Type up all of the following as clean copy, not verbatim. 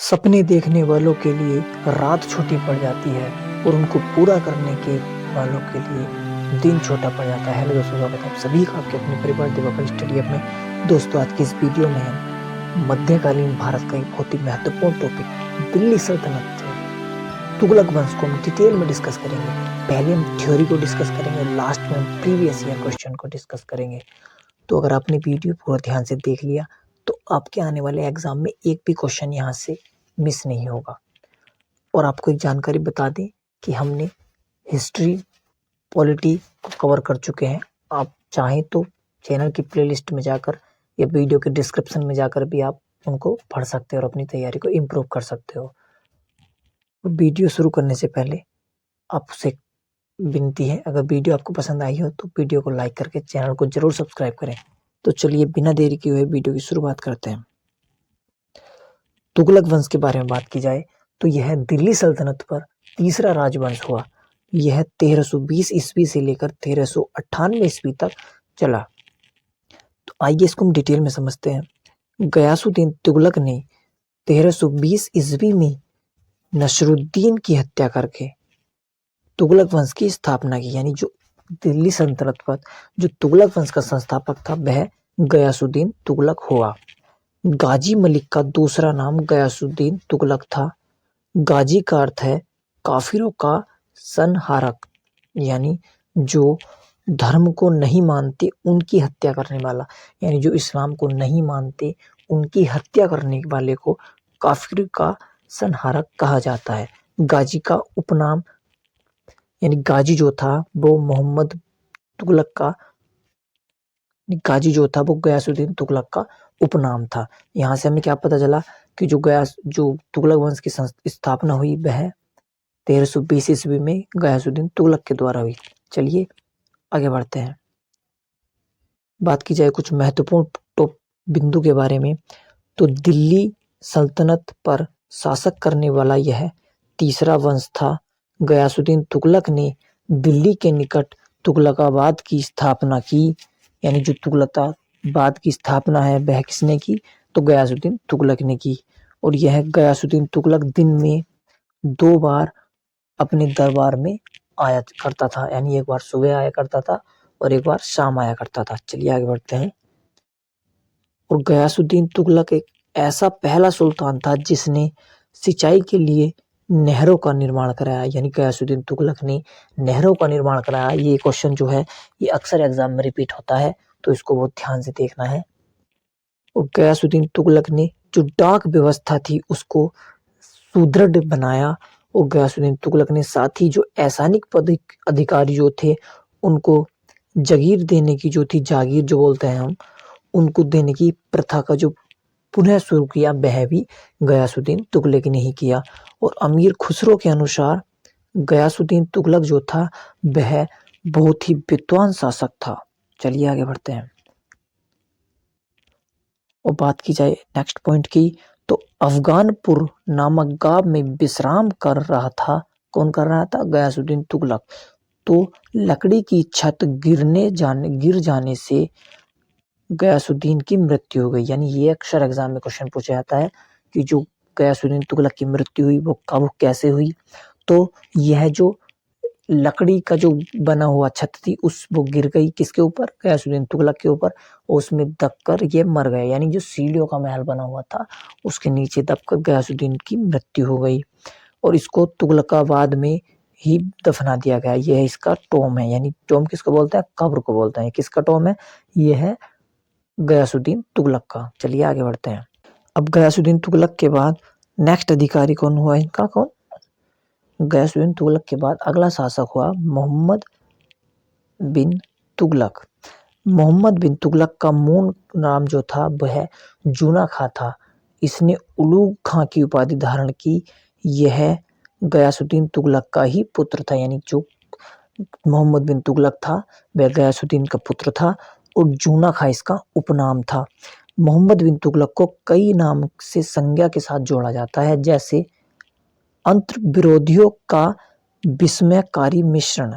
सपने देखने वालों के लिए रात छोटी पड़ जाती है और उनको पूरा करने के वालों के लिए दिन छोटा पड़ जाता है। हेलो दोस्तों, स्वागत है आप सभी का आपके अपने परिवार दिवाकर स्टडी ऐप में। दोस्तों, आज की इस वीडियो में हम मध्यकालीन भारत का एक बहुत ही महत्वपूर्ण टॉपिक दिल्ली सल्तनत तुगलक वंश को हम डिटेल में डिस्कस करेंगे। पहले हम थ्योरी को डिस्कस करेंगे और लास्ट में हम प्रीवियस ईयर क्वेश्चन को डिस्कस करेंगे। तो अगर आपने वीडियो पूरा ध्यान से देख लिया तो आपके आने वाले एग्जाम में एक भी क्वेश्चन यहाँ से मिस नहीं होगा। और आपको एक जानकारी बता दें कि हमने हिस्ट्री पॉलिटी को कवर कर चुके हैं। आप चाहें तो चैनल की प्लेलिस्ट में जाकर या वीडियो के डिस्क्रिप्शन में जाकर भी आप उनको पढ़ सकते हो और अपनी तैयारी को इम्प्रूव कर सकते हो। वीडियो शुरू करने से पहले आपसे विनती है, अगर वीडियो आपको पसंद आई हो तो वीडियो को लाइक करके चैनल को जरूर सब्सक्राइब करें। तो चलिए बिना देरी किए हुए वीडियो की शुरुआत करते हैं। तुगलक वंश के बारे में बात की जाए तो यह दिल्ली सल्तनत पर तीसरा राजवंश हुआ। यह 1320 ईस्वी से लेकर 1398 ईस्वी तक चला। तो आइए इसको हम डिटेल में समझते हैं। गयासुद्दीन तुगलक ने 1320 ईस्वी में नसरुद्दीन की हत्या करके तुगलक वंश की स्थापना की। यानी जो दिल्ली सल्तनत पर जो तुगलक वंश का संस्थापक था वह गयासुद्दीन तुगलक हुआ। गाजी मलिक का दूसरा नाम गयासुद्दीन तुगलक था। गाजी का अर्थ है काफिरों का संहारक, यानी जो धर्म को नहीं मानते उनकी हत्या करने वाला, यानी जो इस्लाम को नहीं मानते उनकी हत्या करने वाले को काफिर का संहारक कहा जाता है। गाजी का उपनाम, यानी गाजी जो था वो मोहम्मद तुगलक का, गाजी जो था वो गयासुद्दीन तुगलक का उपनाम था। यहाँ से हमें क्या पता चला कि जो तुगलक वंश की स्थापना हुई वह 1320 ईस्वी में गयासुद्दीन तुगलक के द्वारा हुई। चलिए आगे बढ़ते हैं। बात की जाए कुछ महत्वपूर्ण टॉप बिंदु के बारे में, तो दिल्ली सल्तनत पर शासक करने वाला यह तीसरा वंश था। गयासुद्दीन तुगलक ने दिल्ली के निकट तुगलकाबाद की स्थापना की। यानी जो तुगलकाबाद की स्थापना है वह किसने की? तो गयासुद्दीन तुगलक ने की। और यह गयासुद्दीन तुगलक दिन में 2 बार अपने दरबार में आया करता था। यानी एक बार सुबह आया करता था और एक बार शाम आया करता था। चलिए आगे बढ़ते हैं। और गयासुद्दीन तुगलक एक ऐसा पहला सुल्तान था जिसने सिंचाई के लिए नहरों का निर्माण कराया। यानी गयासुद्दीन तुगलक ने नहरों का निर्माण कराया। ये क्वेश्चन जो है ये अक्सर एग्जाम में रिपीट होता है, तो इसको बहुत ध्यान से देखना है। और गयासुद्दीन तुगलक ने जो डाक व्यवस्था थी उसको सुदृढ़ बनाया। और गयासुद्दीन तुगलक ने साथ ही जो ऐसानिक पद अधिकारी जो थे उनको जगीर देने की जो थी, जागीर जो बोलते हैं हम, उनको देने की प्रथा का जो पुनः शुरू किया वह भी गयासुद्दीन तुगलक ने ही किया। और अमीर खुसरो के अनुसार गयासुद्दीन तुगलक जो था वह बहुत ही विद्वान शासक था। चलिए आगे बढ़ते हैं। और बात की जाए नेक्स्ट पॉइंट की, तो अफगानपुर नामक गांव में विश्राम कर रहा था। कौन कर रहा था? गयासुद्दीन तुगलक। तो लकड़ी की छत गिर जाने से गयासुद्दीन की मृत्यु हो गई। यानी ये अक्सर एग्जाम में क्वेश्चन पूछा जाता है कि जो गयासुद्दीन तुगलक की मृत्यु हुई वो कब कैसे हुई। तो यह जो लकड़ी का जो बना हुआ छत थी वो गिर गई किसके ऊपर? गयासुद्दीन तुगलक के ऊपर। और उसमें दबकर ये मर गए। यानी जो सीढ़ियों का महल बना हुआ था उसके नीचे दबकर गयासुद्दीन की मृत्यु हो गई। और इसको तुगलकाबाद में ही दफना दिया गया। यह इसका टॉम है। यानी टॉम किसको बोलते हैं? कब्र को बोलते हैं। किसका टॉम है? यह है गयासुद्दीन तुगलक का। चलिए आगे बढ़ते हैं। अब गयासुद्दीन तुगलक के बाद नेक्स्ट अधिकारी कौन हुआ इनका? कौन? गयासुद्दीन तुगलक के बाद अगला शासक हुआ मोहम्मद बिन तुगलक। मोहम्मद बिन तुगलक का मूल नाम जो था वह जूना खां था। इसने उलूग खां की उपाधि धारण की। यह गयासुद्दीन तुगलक का ही पुत्र था। यानी जो मोहम्मद बिन तुगलक था वह गयासुद्दीन का पुत्र था और जूना खां इसका उपनाम था। मोहम्मद बिन तुगलक को कई नाम से संज्ञा के साथ जोड़ा जाता है, जैसे अंतर विरोधियों का विस्मयकारी मिश्रण,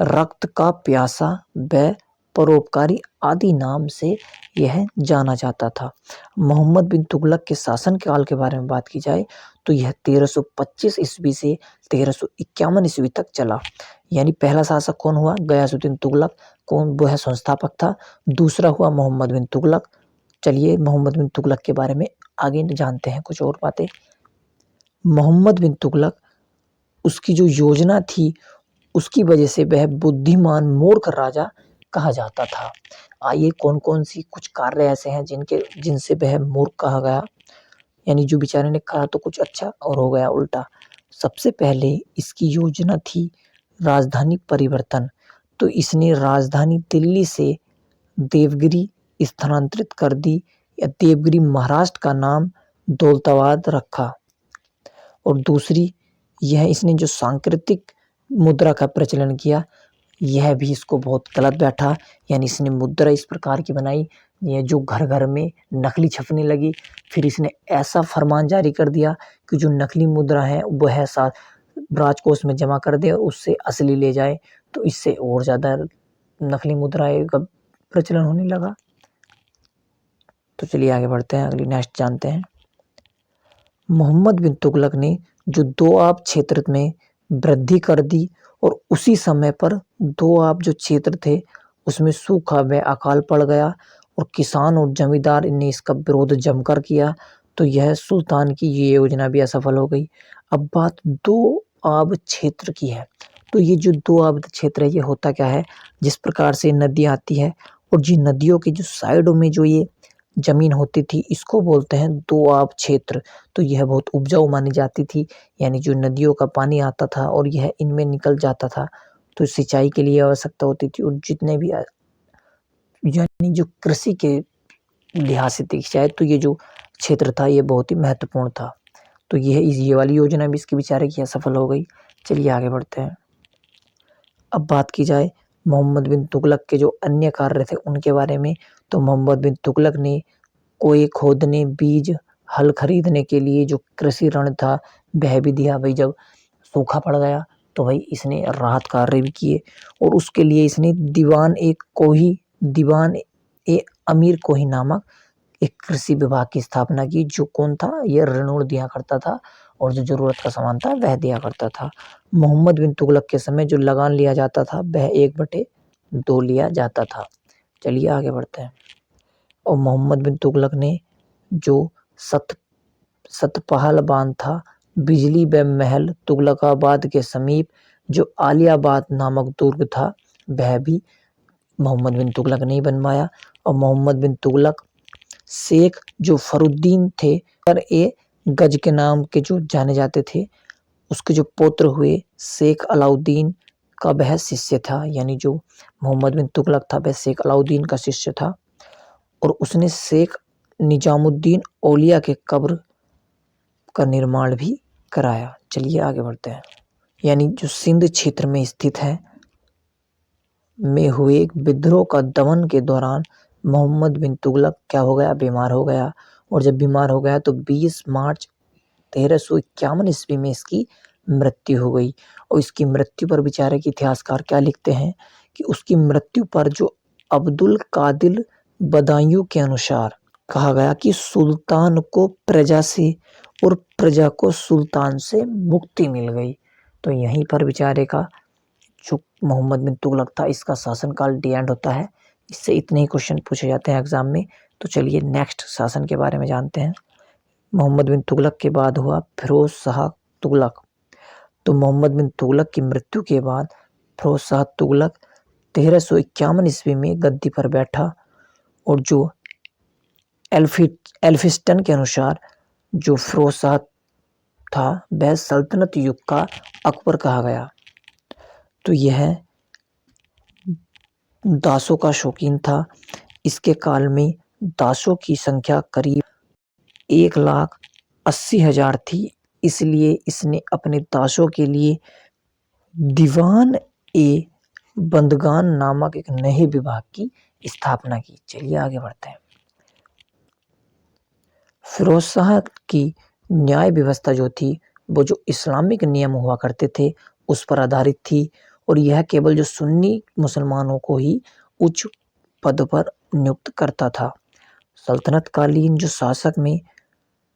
रक्त का प्यासा व परोपकारी आदि नाम से यह जाना जाता था। मोहम्मद बिन तुगलक के शासन काल के बारे में बात की जाए तो यह 1325 ईस्वी से 1351 ईस्वी तक चला। यानी पहला शासक कौन हुआ? गयासुद्दीन तुगलक, कौन वो है संस्थापक था। दूसरा हुआ मोहम्मद बिन तुगलक। चलिए मोहम्मद बिन तुगलक के बारे में आगे जानते हैं कुछ और बातें। मोहम्मद बिन तुगलक, उसकी जो योजना थी उसकी वजह से वह बुद्धिमान मूर्ख राजा कहा जाता था। आइए कौन कौन सी कुछ कार्य ऐसे हैं जिनसे वह मूर्ख कहा गया, यानी जो बेचारे ने कहा तो कुछ अच्छा और हो गया उल्टा। सबसे पहले इसकी योजना थी राजधानी परिवर्तन। तो इसने राजधानी दिल्ली से देवगिरी स्थानांतरित कर दी, या देवगिरी महाराष्ट्र का नाम दौलताबाद रखा। और दूसरी यह इसने जो सांकेतिक मुद्रा का प्रचलन किया, यह भी इसको बहुत गलत बैठा। यानी इसने मुद्रा इस प्रकार की बनाई ये जो घर घर में नकली छपने लगी। फिर इसने ऐसा फरमान जारी कर दिया कि जो नकली मुद्रा है वह राजकोष में जमा कर दे और उससे असली ले जाए। तो इससे और ज़्यादा नकली मुद्राएं का प्रचलन होने लगा। तो चलिए आगे बढ़ते हैं, अगली नेक्स्ट जानते हैं। मोहम्मद बिन तुगलक ने जो दोआब क्षेत्र में वृद्धि कर दी और उसी समय पर दोआब जो क्षेत्र थे उसमें सूखा व अकाल पड़ गया और किसान और जमींदार ने इसका विरोध जमकर किया। तो यह सुल्तान की ये योजना भी असफल हो गई। अब बात दोआब क्षेत्र की है। तो ये जो दोआब क्षेत्र है ये होता क्या है? जिस प्रकार से नदी आती है और जिन नदियों की जो साइडों में जो ये जमीन होती थी इसको बोलते हैं दोआब क्षेत्र। तो यह बहुत उपजाऊ मानी जाती थी, यानी जो नदियों का पानी आता था और यह इनमें निकल जाता था तो सिंचाई के लिए आवश्यकता होती थी। और जितने भी यानी जो कृषि के लिहाज से देखी जाए तो ये जो क्षेत्र था ये बहुत ही महत्वपूर्ण था। तो ये वाली योजना भी इसके बेचारे की असफल हो गई। चलिए आगे बढ़ते हैं। अब बात की जाए मोहम्मद बिन तुगलक के जो अन्य कार्य थे उनके बारे में। तो मोहम्मद बिन तुगलक ने कुएं खोदने, बीज, हल खरीदने के लिए जो कृषि ऋण था वह भी दिया। भाई जब सूखा पड़ गया तो भाई इसने राहत कार्य भी किए। और उसके लिए इसने दीवान ए अमीर कोही नामक एक कृषि विभाग की स्थापना की। जो कौन था? ये ऋण दिया करता था और जो जरूरत का सामान था वह दिया करता था। मोहम्मद बिन तुगलक के समय जो लगान लिया जाता था वह 1/2 लिया जाता था। चलिए आगे बढ़ते हैं। और मोहम्मद बिन तुगलक ने जो सतपाल बांध था, बिजली व महल तुगलकाबाद के समीप जो आलियाबाद नामक दुर्ग था वह भी मोहम्मद बिन तुगलक ने बनवाया। और मोहम्मद बिन तुगलक शेख जो फरुद्दीन थे पर ए गज के नाम के जो जाने जाते थे, उसके जो पुत्र हुए शेख अलाउद्दीन का वह शिष्य था। यानी जो मोहम्मद बिन तुगलक था वह शेख अलाउद्दीन का शिष्य था। और उसने शेख निजामुद्दीन औलिया के कब्र का निर्माण भी कराया। चलिए आगे बढ़ते हैं। यानी जो सिंध क्षेत्र में स्थित है में हुए एक विद्रोह का दमन के दौरान मोहम्मद बिन तुगलक क्या हो गया? बीमार हो गया। और जब बीमार हो गया तो 20 मार्च 1351 ईस्वी में इसकी मृत्यु हो गई। और इसकी मृत्यु पर बेचारे के इतिहासकार क्या लिखते हैं कि उसकी मृत्यु पर जो अब्दुल कादिर बदायूं के अनुसार कहा गया कि सुल्तान को प्रजा से और प्रजा को सुल्तान से मुक्ति मिल गई। तो यहीं पर बेचारे का जो मोहम्मद बिन तुगलक था इसका शासनकाल डी एंड होता है। इससे इतने ही क्वेश्चन पूछे जाते हैं एग्जाम में। तो चलिए नेक्स्ट शासन के बारे में जानते हैं। मोहम्मद बिन तुगलक के बाद हुआ फिरोज शाह तुगलक। तो मोहम्मद बिन तुगलक की मृत्यु के बाद फिरोज शाह तुगलक 1351 ईस्वी में गद्दी पर बैठा। और जो एल्फिस्टन के अनुसार जो फिरोज शाह था वह सल्तनत युग का अकबर कहा गया। तो यह दासों का शौकीन था। इसके काल में दासों की संख्या करीब 1,80,000 थी। इसलिए इसने अपने दासों के लिए दीवान ए बंदगान नामक एक नए विभाग की स्थापना की। चलिए आगे बढ़ते हैं। फिरोज शाह की न्याय व्यवस्था जो थी वो जो इस्लामिक नियम हुआ करते थे उस पर आधारित थी। और यह केवल जो सुन्नी मुसलमानों को ही उच्च पद पर नियुक्त करता था। सल्तनत कालीन जो शासक में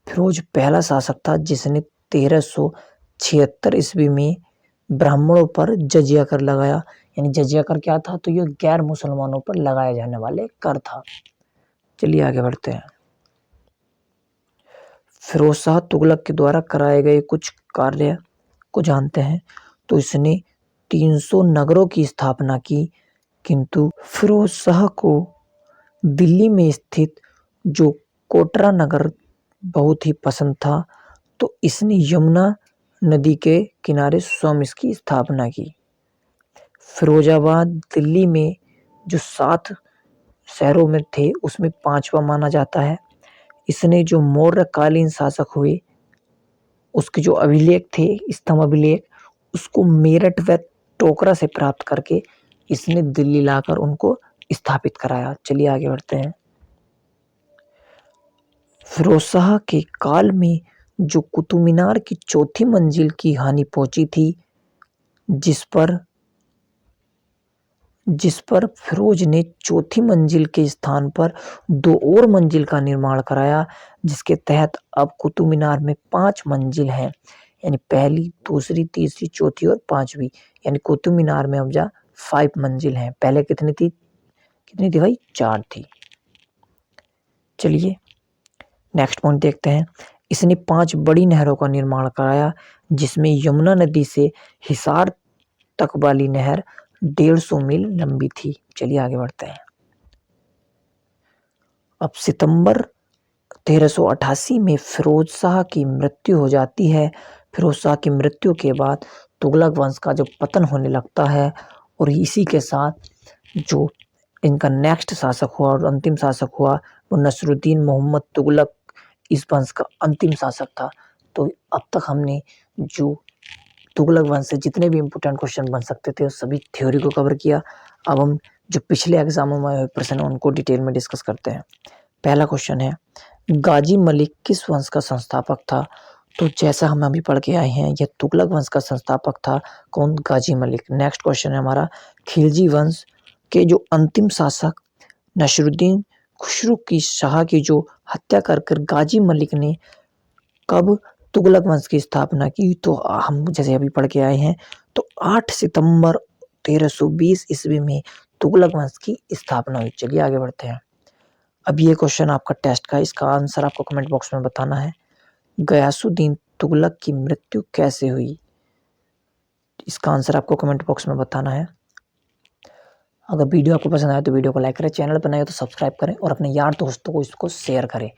फिरोज पहला शासक था जिसने 1376 ईस्वी में ब्राह्मणों पर जजिया कर लगाया। यानी जजिया कर क्या था, तो ये गैर मुसलमानों पर लगाए जाने वाले कर था। चलिए आगे बढ़ते हैं। फिरोज शाह तुगलक के द्वारा कराए गए कुछ कार्य को जानते हैं। तो इसने 300 नगरों की स्थापना की, किंतु फिरोज शाह को दिल्ली में स्थित जो कोटरा नगर बहुत ही पसंद था, तो इसने यमुना नदी के किनारे स्वयं इसकी स्थापना की। फिरोजाबाद दिल्ली में जो 7 शहरों में थे उसमें 5वां माना जाता है। इसने जो मौर्यकालीन शासक हुए उसके जो अभिलेख थे, स्तंभ अभिलेख, उसको मेरठ व टोकरा से प्राप्त करके इसने दिल्ली लाकर उनको स्थापित कराया। चलिए आगे बढ़ते हैं। फिरोज शाह के काल में जो कुतुब मीनार की 4थी मंजिल की हानि पहुंची थी, जिस पर फिरोज ने 4थी मंजिल के स्थान पर 2 और मंजिल का निर्माण कराया, जिसके तहत अब कुतुब मीनार में 5 मंजिल हैं। यानी पहली, दूसरी, तीसरी, चौथी और 5वीं। यानी कुतुब मीनार में अब 5 मंजिल हैं। पहले कितनी थी भाई? 4 थी। चलिए नेक्स्ट पॉइंट देखते हैं। इसने 5 बड़ी नहरों का निर्माण कराया, जिसमें यमुना नदी से हिसार तक वाली नहर 150 मील लंबी थी। चलिए आगे बढ़ते हैं। अब सितंबर 1388 में फिरोज शाह की मृत्यु हो जाती है। फिरोज शाह की मृत्यु के बाद तुगलक वंश का जो पतन होने लगता है, और इसी के साथ जो इनका नेक्स्ट शासक हुआ और अंतिम शासक हुआ वो नसरुद्दीन मोहम्मद तुगलक इस वंश का अंतिम शासक था। तो अब तक हमने जो तुगलक वंश से जितने भी इंपोर्टेंट क्वेश्चन बन सकते थे उस सभी थ्योरी को कवर किया। अब हम जो पिछले एग्जामों में आए प्रश्न हैं उनको डिटेल में डिस्कस करते हैं। पहला क्वेश्चन है, गाजी मलिक किस वंश का संस्थापक था? तो जैसा हम अभी पढ़ के आए हैं, यह तुगलक वंश का संस्थापक था। कौन? गाजी मलिक। नेक्स्ट क्वेश्चन है हमारा, खिलजी वंश के जो अंतिम शासक नसरुद्दीन खुसरो की शाह की जो हत्या कर गाजी मलिक ने कब तुगलक वंश की स्थापना की? तो हम जैसे अभी पढ़ के आए हैं, तो 8 सितंबर 1320 ईस्वी में तुगलक वंश की स्थापना हुई। चलिए आगे बढ़ते हैं। अब ये क्वेश्चन आपका टेस्ट का, इसका आंसर आपको कमेंट बॉक्स में बताना है। गयासुद्दीन तुगलक की मृत्यु कैसे हुई? इसका आंसर आपको कमेंट बॉक्स में बताना है। अगर वीडियो आपको पसंद आए तो वीडियो को लाइक करें, चैनल पर नए हो तो सब्सक्राइब करें और अपने यार दोस्तों को इसको शेयर करें।